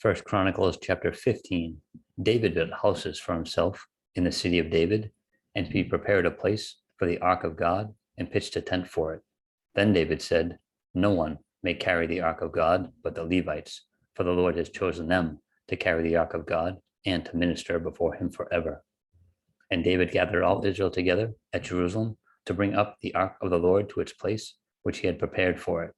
First Chronicles chapter 15. David built houses for himself in the city of David, and he prepared a place for the ark of God and pitched a tent for it. Then David said, "No one may carry the ark of God but the Levites, for the Lord has chosen them to carry the ark of God and to minister before him forever." And David gathered all Israel together at Jerusalem to bring up the ark of the Lord to its place, which he had prepared for it.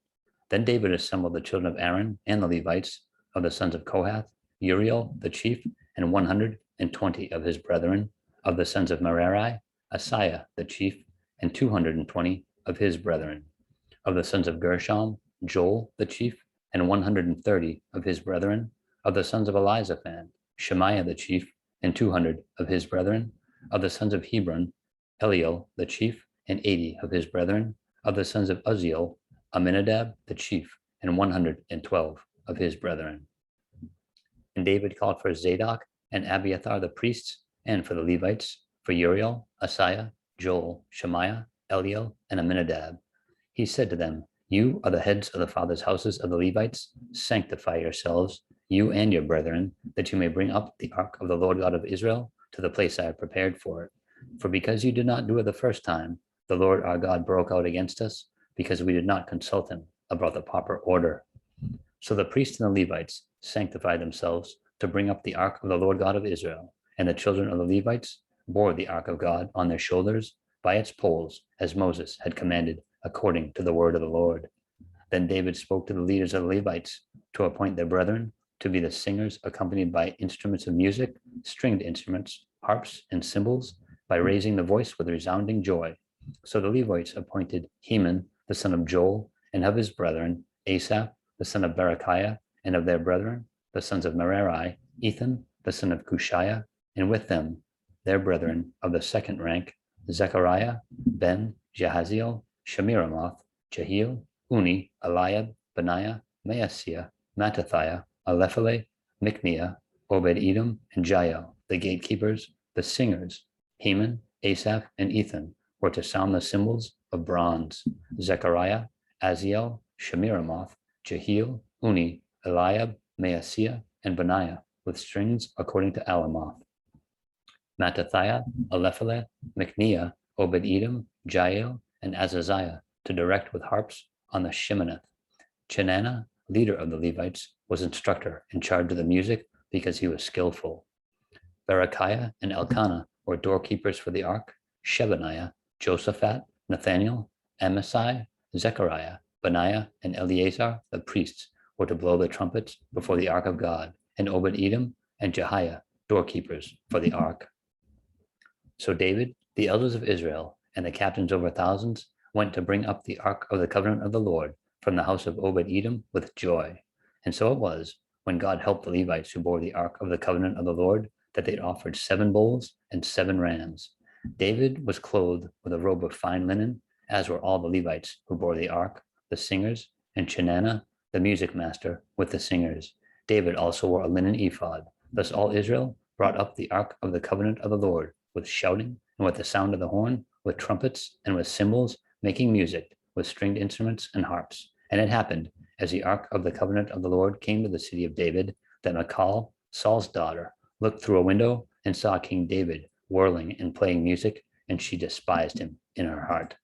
Then David assembled the children of Aaron and the Levites of the sons of Kohath, Uriel the chief, and 120 of his brethren, of the sons of Merari, Asaiah the chief, and 220 of his brethren, of the sons of Gershom, Joel the chief, and 130 of his brethren, of the sons of Elizaphan, Shemaiah the chief, and 200 of his brethren, of the sons of Hebron, Eliel the chief, and 80 of his brethren, of the sons of Uzziel, Aminadab the chief, and 112 of his brethren. And David called for Zadok and Abiathar the priests, and for the Levites, for Uriel, Asaiah, Joel, Shemaiah, Eliel, and Aminadab. He said to them, "You are the heads of the fathers' houses of the Levites. Sanctify yourselves, you and your brethren, that you may bring up the ark of the Lord God of Israel to the place I have prepared for it. For because you did not do it the first time, the Lord our God broke out against us, because we did not consult him about the proper order." So the priests and the Levites sanctified themselves to bring up the ark of the Lord God of Israel, and the children of the Levites bore the ark of God on their shoulders by its poles, as Moses had commanded, according to the word of the Lord. Then David spoke to the leaders of the Levites to appoint their brethren to be the singers, accompanied by instruments of music, stringed instruments, harps, and cymbals, by raising the voice with resounding joy. So the Levites appointed Heman, the son of Joel, and of his brethren, Asaph, the son of Berechiah, and of their brethren, the sons of Merari, Ethan, the son of Cushiah, and with them, their brethren of the second rank, Zechariah, Ben, Jahaziel, Shemiramoth, Jehiel, Uni, Eliab, Benaiah, Maaseiah, Mattathiah, Alephele, Micniah, Obed-Edom, and Jael, the gatekeepers, the singers. Heman, Asaph, and Ethan were to sound the cymbals of bronze. Zechariah, Aziel, Shemiramoth, Jehiel, Uni, Eliab, Maaseiah, and Benaiah, with strings according to Alamoth. Mattathiah, Alephele, Micniah, Obed-Edom, Jael, and Azaziah, to direct with harps on the Sheminith. Chenanah, leader of the Levites, was instructor in charge of the music because he was skillful. Berechiah and Elkanah were doorkeepers for the ark. Shebaniah, Josaphat, Nathaniel, Amasai, Zechariah, Benaiah, and Eleazar, the priests, were to blow the trumpets before the ark of God, and Obed-Edom and Jehiah, doorkeepers for the ark. So David, the elders of Israel, and the captains over thousands went to bring up the ark of the covenant of the Lord from the house of Obed-Edom with joy. And so it was, when God helped the Levites who bore the ark of the covenant of the Lord, that they offered 7 bulls and 7 rams. David was clothed with a robe of fine linen, as were all the Levites who bore the ark, the singers, and Chenanah, the music master, with the singers. David also wore a linen ephod. Thus all Israel brought up the ark of the covenant of the Lord with shouting and with the sound of the horn, with trumpets and with cymbals, making music, with stringed instruments and harps. And it happened, as the ark of the covenant of the Lord came to the city of David, that Michal, Saul's daughter, looked through a window and saw King David whirling and playing music, and she despised him in her heart.